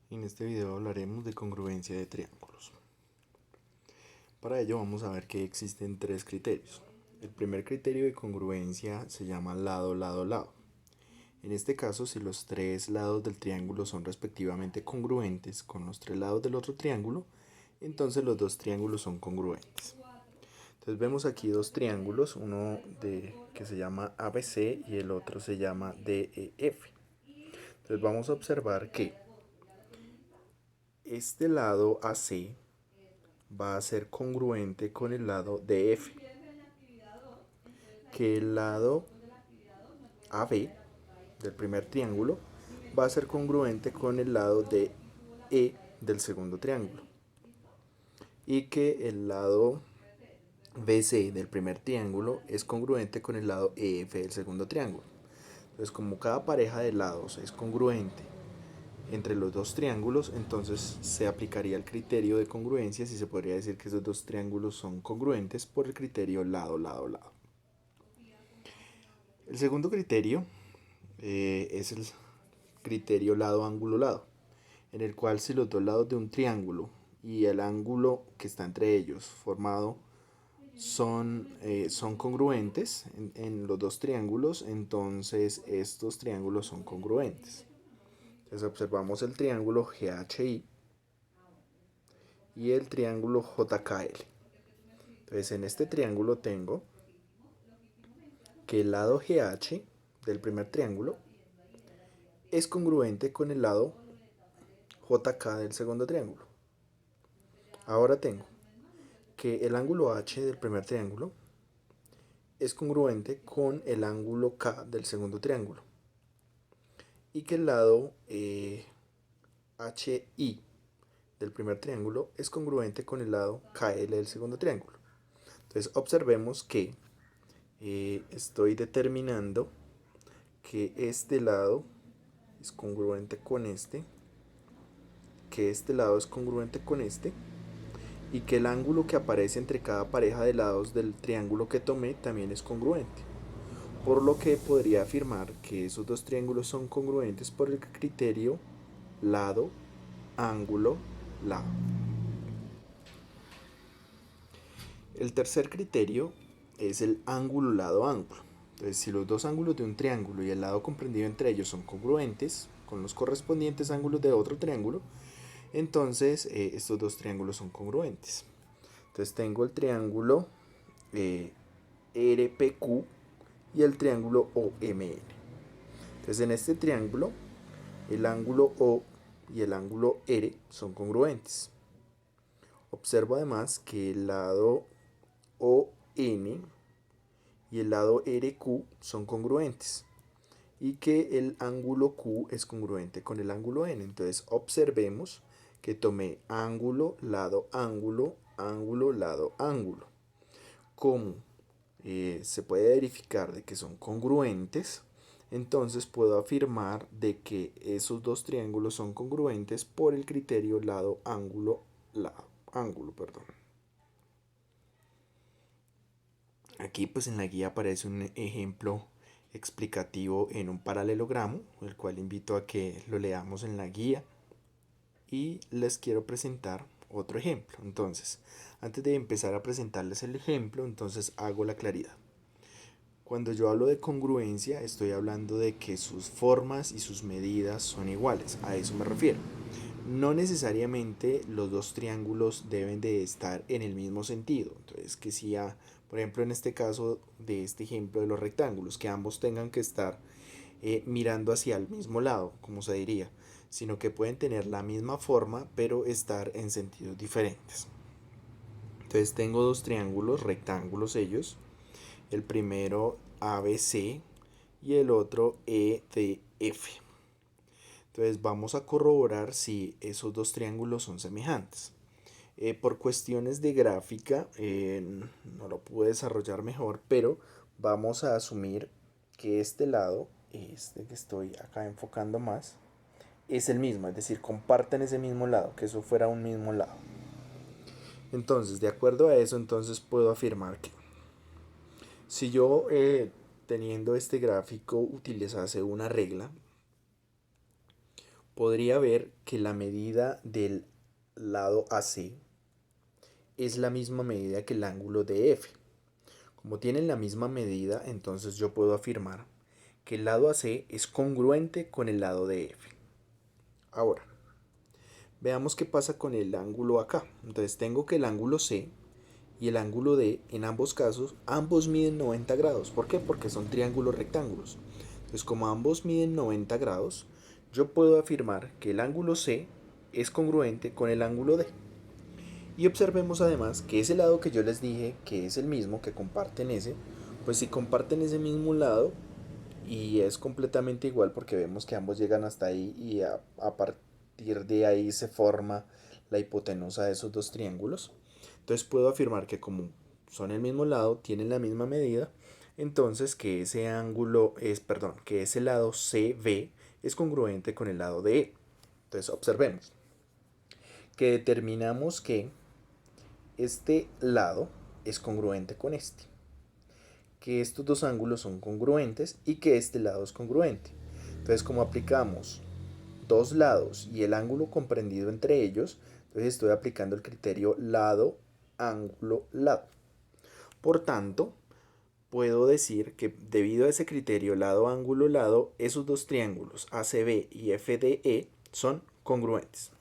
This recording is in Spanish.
En este video hablaremos de congruencia de triángulos. Para ello vamos a ver que existen tres criterios. El primer criterio de congruencia se llama lado, lado, lado. En este caso, si los tres lados del triángulo son respectivamente congruentes con los tres lados del otro triángulo, entonces los dos triángulos son congruentes. Entonces vemos aquí dos triángulos, que se llama ABC y el otro se llama DEF. Entonces vamos a observar que este lado AC va a ser congruente con el lado de F, que el lado AB del primer triángulo va a ser congruente con el lado de E del segundo triángulo, y que el lado BC del primer triángulo es congruente con el lado EF del segundo triángulo. Entonces, como cada pareja de lados es congruente entre los dos triángulos, entonces se aplicaría el criterio de congruencia si se podría decir que esos dos triángulos son congruentes por el criterio lado, lado, lado. El segundo criterio es el criterio lado, ángulo, lado, en el cual si los dos lados de un triángulo y el ángulo que está entre ellos formado son congruentes en los dos triángulos, entonces estos triángulos son congruentes. Entonces observamos el triángulo GHI y el triángulo JKL. Entonces en este triángulo tengo que el lado GH del primer triángulo es congruente con el lado JK del segundo triángulo. Ahora tengo que el ángulo H del primer triángulo es congruente con el ángulo K del segundo triángulo, y que el lado HI del primer triángulo es congruente con el lado KL del segundo triángulo. Entonces observemos que estoy determinando que este lado es congruente con este, que este lado es congruente con este, y que el ángulo que aparece entre cada pareja de lados del triángulo que tomé también es congruente. Por lo que podría afirmar que esos dos triángulos son congruentes por el criterio lado, ángulo, lado. El tercer criterio es el ángulo, lado, ángulo. Entonces, si los dos ángulos de un triángulo y el lado comprendido entre ellos son congruentes con los correspondientes ángulos de otro triángulo, entonces estos dos triángulos son congruentes. Entonces tengo el triángulo RPQ y el triángulo OMN. Entonces en este triángulo el ángulo O y el ángulo R son congruentes. Observo además que el lado ON y el lado RQ son congruentes, y que el ángulo Q es congruente con el ángulo N. Entonces observemos que tomé ángulo, lado, ángulo, ángulo, lado, ángulo. Como se puede verificar de que son congruentes, entonces puedo afirmar de que esos dos triángulos son congruentes por el criterio lado, ángulo, perdón. Aquí pues en la guía aparece un ejemplo explicativo en un paralelogramo, el cual invito a que lo leamos en la guía, y les quiero presentar otro ejemplo. Entonces, antes de empezar a presentarles el ejemplo, entonces hago la claridad. Cuando yo hablo de congruencia, estoy hablando de que sus formas y sus medidas son iguales. A eso me refiero. No necesariamente los dos triángulos deben de estar en el mismo sentido. Entonces, que si, por ejemplo, en este caso de este ejemplo de los rectángulos, que ambos tengan que estar mirando hacia el mismo lado, como se diría, sino que pueden tener la misma forma, pero estar en sentidos diferentes. Entonces tengo dos triángulos rectángulos ellos, el primero ABC y el otro EDF. Entonces vamos a corroborar si esos dos triángulos son semejantes. Por cuestiones de gráfica no lo pude desarrollar mejor, pero vamos a asumir que este lado, este que estoy acá enfocando más, es el mismo, es decir, comparten ese mismo lado, que eso fuera un mismo lado. Entonces, de acuerdo a eso, entonces puedo afirmar que si yo teniendo este gráfico utilizase una regla, podría ver que la medida del lado AC es la misma medida que el ángulo de F. Como tienen la misma medida, entonces yo puedo afirmar que el lado AC es congruente con el lado de F. Ahora, veamos qué pasa con el ángulo acá. Entonces tengo que el ángulo C y el ángulo D, en ambos casos, ambos miden 90 grados. ¿Por qué? Porque son triángulos rectángulos. Entonces, como ambos miden 90 grados, yo puedo afirmar que el ángulo C es congruente con el ángulo D. Y observemos además que ese lado que yo les dije que es el mismo, que comparten ese, pues si comparten ese mismo lado y es completamente igual porque vemos que ambos llegan hasta ahí y a partir de ahí se forma la hipotenusa de esos dos triángulos. Entonces puedo afirmar que como son el mismo lado, tienen la misma medida, entonces que ese ángulo es, perdón, que ese lado CV es congruente con el lado de E. Entonces observemos que determinamos que este lado es congruente con este, que estos dos ángulos son congruentes y que este lado es congruente. Entonces, como aplicamos dos lados y el ángulo comprendido entre ellos, entonces estoy aplicando el criterio lado, ángulo, lado. Por tanto, puedo decir que debido a ese criterio lado, ángulo, lado, esos dos triángulos ACB y FDE son congruentes.